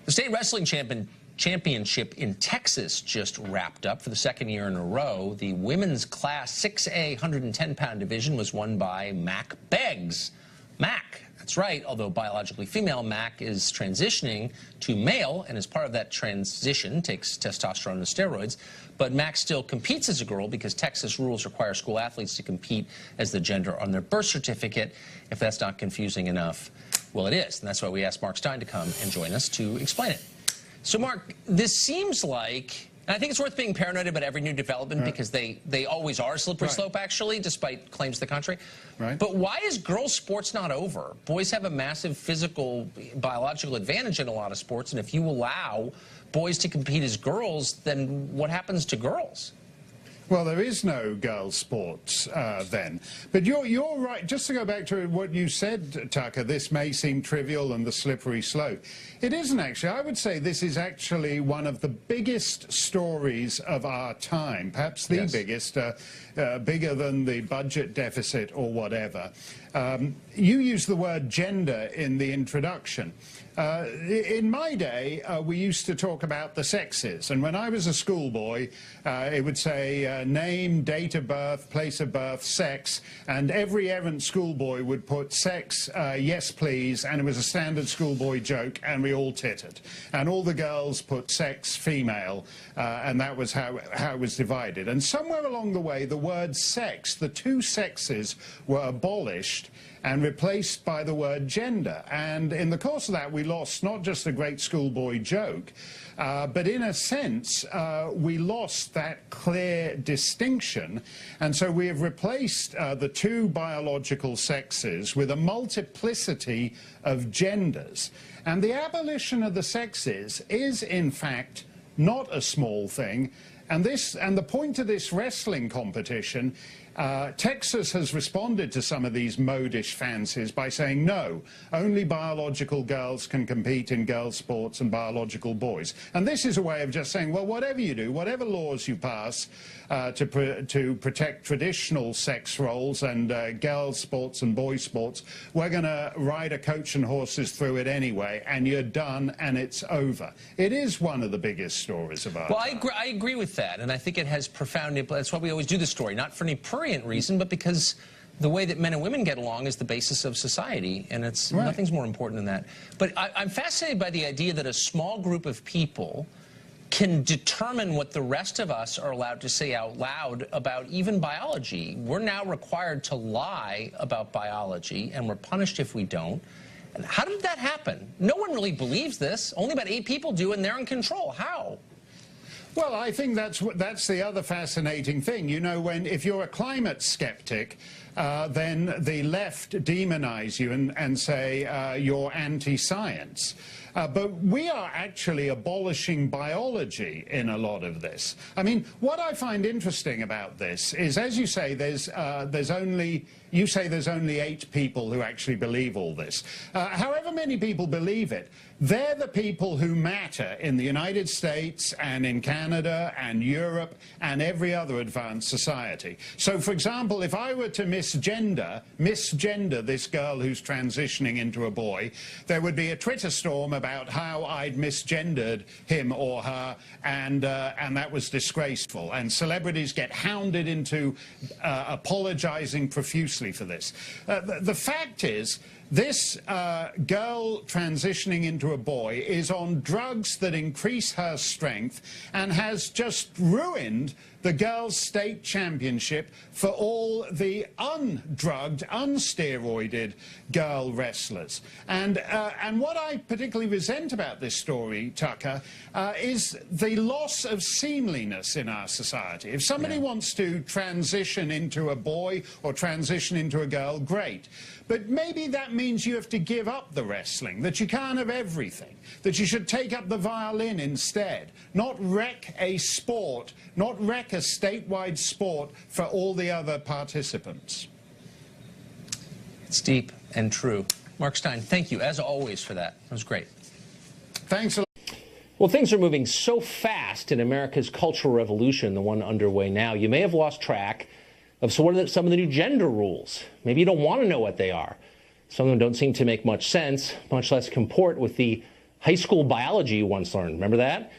The state wrestling championship in Texas just wrapped up for the second year in a row. The women's class 6A 110-pound division was won by Mac Beggs. Mac, that's right, although biologically female, Mac is transitioning to male, and as part of that transition takes testosterone and steroids. But Mac still competes as a girl because Texas rules require school athletes to compete as the gender on their birth certificate. If that's not confusing enough, well, it is. And that's why we asked Mark Steyn to come and join us to explain it. So, Mark, this seems like, and I think it's worth being paranoid about every new development because they always are a slippery slope, actually, despite claims to the contrary. But why is girls' sports not over? Boys have a massive physical, biological advantage in a lot of sports, and if you allow boys to compete as girls, then what happens to girls? Well, there is no girls' sports then. But you're right. Just to go back to what you said, Tucker, this may seem trivial and the slippery slope. It isn't actually. I would say this is actually one of the biggest stories of our time, perhaps the biggest, bigger than the budget deficit or whatever. You used the word gender in the introduction. In my day, we used to talk about the sexes, and when I was a schoolboy, it would say name, date of birth, place of birth, sex, and every errant schoolboy would put sex, yes please, and it was a standard schoolboy joke, and we all tittered. And all the girls put sex, female, and that was how it was divided. And somewhere along the way, the word sex, the two sexes, were abolished and replaced by the word gender. And in the course of that, we lost not just a great schoolboy joke, but in a sense, we lost that clear distinction. And so we have replaced the two biological sexes with a multiplicity of genders. And the abolition of the sexes is, in fact, not a small thing. And the point of this wrestling competition, Texas has responded to some of these modish fancies by saying, no, only biological girls can compete in girls' sports and biological boys. And this is a way of just saying, well, whatever you do, whatever laws you pass to protect traditional sex roles and girls' sports and boys' sports, we're going to ride a coach and horses through it anyway, and you're done and it's over. It is one of the biggest stories of our time. I agree with that, and I think it has profound impact. That's why we always do the story, not for any prurient reason, but because the way that men and women get along is the basis of society, and it's nothing's more important than that. But I'm fascinated by the idea that a small group of people can determine what the rest of us are allowed to say out loud about even biology. We're now required to lie about biology, and we're punished if we don't. And how did that happen? No one really believes this. Only about 8 people do, and they're in control. How? Well, I think that's the other fascinating thing. You know, if you're a climate skeptic, then the left demonize you and say you're anti-science. But we are actually abolishing biology in a lot of this. I mean, what I find interesting about this is, as you say, there's only 8 people who actually believe all this. However many people believe it, they're the people who matter in the United States and in Canada and Europe and every other advanced society. So, for example, if I were to misgender this girl who's transitioning into a boy, there would be a Twitter storm about how I'd misgendered him or her, and that was disgraceful. And celebrities get hounded into apologizing profusely for this. The fact is, this girl transitioning into a boy is on drugs that increase her strength and has just ruined the girls' state championship for all the undrugged, unsteroided girl wrestlers. And what I particularly resent about this story, Tucker, is the loss of seemliness in our society. If somebody wants to transition into a boy or transition into a girl, great. But maybe that means you have to give up the wrestling, that you can't have everything, that you should take up the violin instead, not wreck a sport, not wreck a statewide sport for all the other participants. It's deep and true. Mark Steyn, thank you, as always, for that. That was great. Thanks a lot. Well, things are moving so fast in America's cultural revolution, the one underway now, you may have lost track of some of the new gender rules. Maybe you don't want to know what they are. Some of them don't seem to make much sense, much less comport with the High school biology you once learned. Remember that?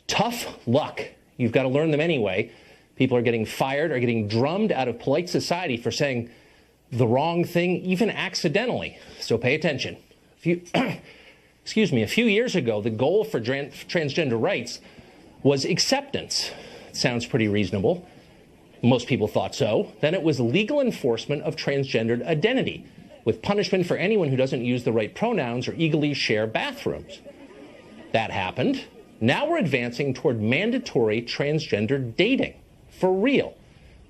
Tough luck. You've got to learn them anyway. People are getting fired or getting drummed out of polite society for saying the wrong thing, even accidentally. So pay attention. Excuse me, a few years ago, the goal for transgender rights was acceptance. It sounds pretty reasonable. Most people thought so. Then it was legal enforcement of transgendered identity, with punishment for anyone who doesn't use the right pronouns or eagerly share bathrooms. That happened. Now we're advancing toward mandatory transgender dating. For real.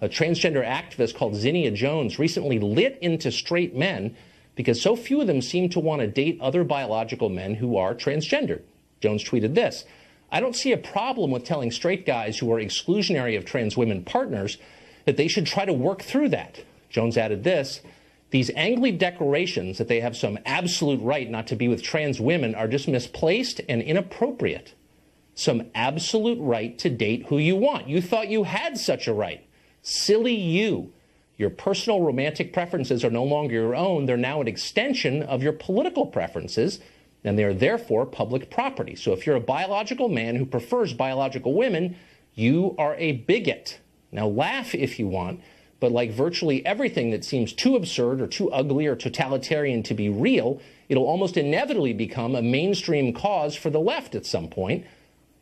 A transgender activist called Zinnia Jones recently lit into straight men because so few of them seem to want to date other biological men who are transgendered. Jones tweeted this: "I don't see a problem with telling straight guys who are exclusionary of trans women partners that they should try to work through that." Jones added this: "These angry declarations that they have some absolute right not to be with trans women are just misplaced and inappropriate. Some absolute right to date who you want. You thought you had such a right. Silly you. Your personal romantic preferences are no longer your own. They're now an extension of your political preferences, and they are therefore public property. So if you're a biological man who prefers biological women, you are a bigot. Now laugh if you want, but like virtually everything that seems too absurd or too ugly or totalitarian to be real, it'll almost inevitably become a mainstream cause for the left at some point.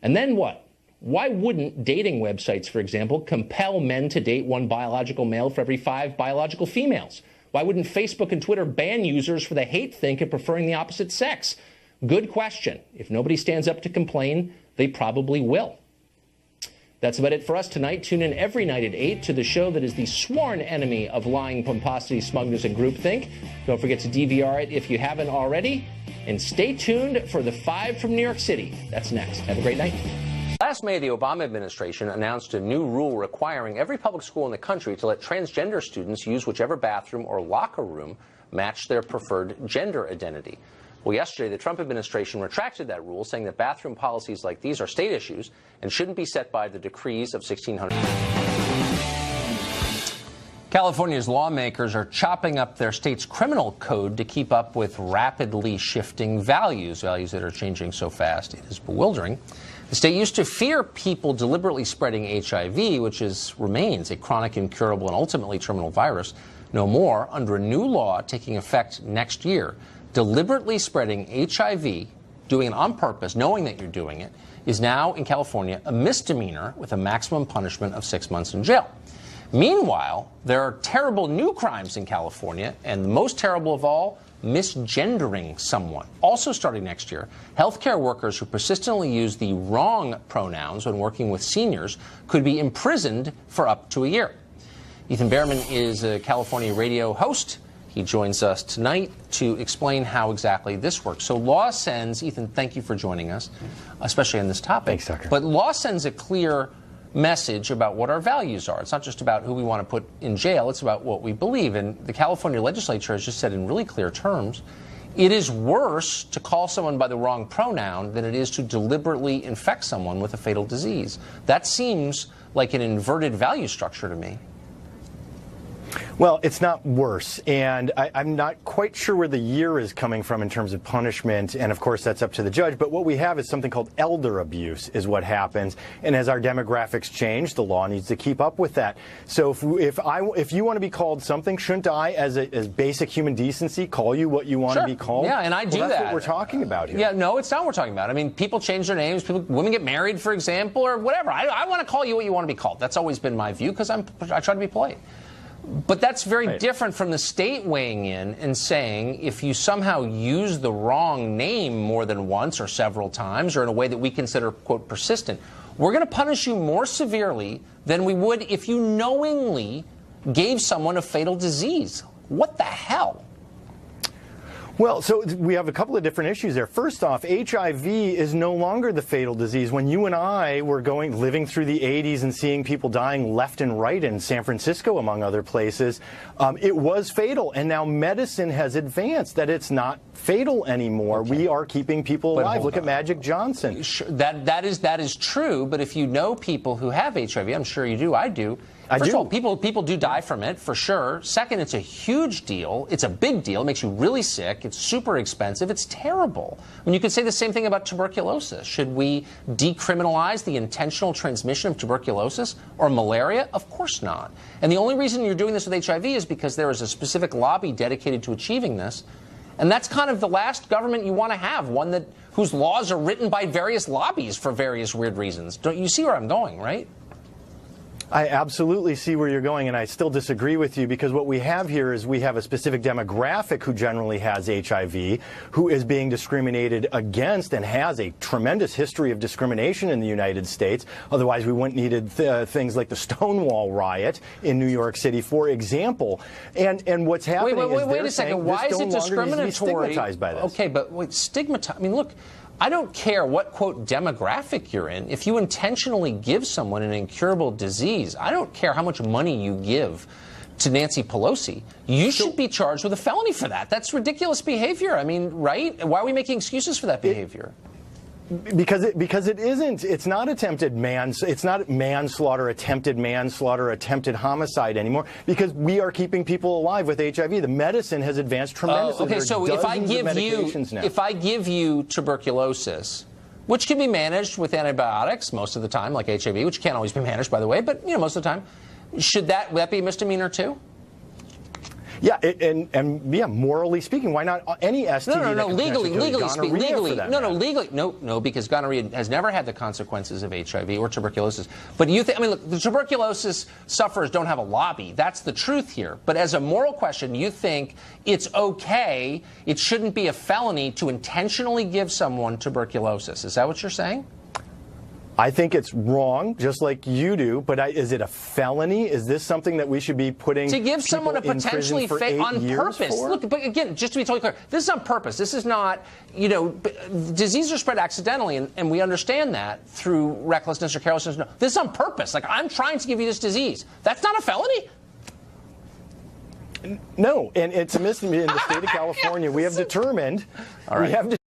And then what? Why wouldn't dating websites, for example, compel men to date one biological male for every 5 biological females? Why wouldn't Facebook and Twitter ban users for the hate think of preferring the opposite sex? Good question. If nobody stands up to complain, they probably will. That's about it for us tonight. Tune in every night at 8 to the show that is the sworn enemy of lying, pomposity, smugness, and groupthink. Don't forget to DVR it if you haven't already. And stay tuned for the 5 from New York City. That's next. Have a great night. Last May, the Obama administration announced a new rule requiring every public school in the country to let transgender students use whichever bathroom or locker room matched their preferred gender identity. Well, yesterday, the Trump administration retracted that rule, saying that bathroom policies like these are state issues and shouldn't be set by the decrees of 1600. California's lawmakers are chopping up their state's criminal code to keep up with rapidly shifting values that are changing so fast it is bewildering. The state used to fear people deliberately spreading HIV, which remains a chronic, incurable, and ultimately terminal virus. No more, under a new law taking effect next year, deliberately spreading HIV, doing it on purpose, knowing that you're doing it, is now in California a misdemeanor with a maximum punishment of 6 months in jail. Meanwhile, there are terrible new crimes in California, and the most terrible of all, misgendering someone. Also starting next year, healthcare workers who persistently use the wrong pronouns when working with seniors could be imprisoned for up to a year. Ethan Behrman is a California radio host. He joins us tonight to explain how exactly this works. So law sends, Ethan, thank you for joining us, especially on this topic. Thanks, Tucker. But law sends a clear message about what our values are. It's not just about who we want to put in jail, it's about what we believe. And the California legislature has just said in really clear terms, it is worse to call someone by the wrong pronoun than it is to deliberately infect someone with a fatal disease. That seems like an inverted value structure to me. Well, it's not worse, and I'm not quite sure where the year is coming from in terms of punishment, and of course that's up to the judge, but what we have is something called elder abuse is what happens, and as our demographics change, the law needs to keep up with that. So if you want to be called something, shouldn't I, as basic human decency, call you what you want to be called? Yeah, and I do that's that. What we're talking about here. Yeah, no, it's not what we're talking about. I mean, people change their names, women get married, for example, or whatever. I want to call you what you want to be called. That's always been my view, because I try to be polite. But that's very different from the state weighing in and saying if you somehow use the wrong name more than once or several times or in a way that we consider, quote, persistent, we're going to punish you more severely than we would if you knowingly gave someone a fatal disease. What the hell? Well, so we have a couple of different issues there. First off, HIV is no longer the fatal disease. When you and I were living through the 80s and seeing people dying left and right in San Francisco, among other places, it was fatal. And now medicine has advanced that it's not fatal anymore. Okay. We are keeping people alive. Look at Magic Johnson. That is true. But if you know people who have HIV, I'm sure you do, I do, First of all, people do die from it, for sure. Second, it's a huge deal. It's a big deal. It makes you really sick. It's super expensive. It's terrible. When you could say the same thing about tuberculosis. Should we decriminalize the intentional transmission of tuberculosis or malaria? Of course not. And the only reason you're doing this with HIV is because there is a specific lobby dedicated to achieving this. And that's kind of the last government you want to have, one whose laws are written by various lobbies for various weird reasons. Don't you see where I'm going, right? I absolutely see where you're going, and I still disagree with you, because what we have here is we have a specific demographic who generally has HIV, who is being discriminated against and has a tremendous history of discrimination in the United States. Otherwise, we wouldn't need things like the Stonewall riot in New York City, for example. And what's happening wait a second. Why is it discriminatory? Stigmatized by this. Okay, but wait, stigmatized. I mean, look. I don't care what, quote, demographic you're in. If you intentionally give someone an incurable disease, I don't care how much money you give to Nancy Pelosi. You should be charged with a felony for that. That's ridiculous behavior. I mean, right? Why are we making excuses for that behavior? Because it isn't. It's not it's not manslaughter, attempted homicide anymore, because we are keeping people alive with HIV. The medicine has advanced tremendously. Okay, so if I give you tuberculosis, which can be managed with antibiotics most of the time, like HIV, which can't always be managed, by the way, but most of the time, would that be a misdemeanor too? Yeah, and morally speaking, why not any STD? No, because gonorrhea has never had the consequences of HIV or tuberculosis. But look, the tuberculosis sufferers don't have a lobby. That's the truth here. But as a moral question, you think it's okay, it shouldn't be a felony to intentionally give someone tuberculosis. Is that what you're saying? I think it's wrong, just like you do, but is it a felony? Is this something that we should be putting to give someone a potentially on purpose? Look, but again, just to be totally clear, this is on purpose. This is not, diseases are spread accidentally, and we understand that through recklessness or carelessness. No, this is on purpose. Like, I'm trying to give you this disease. That's not a felony. No, and it's a misdemeanor in the state of California. We have determined. All right.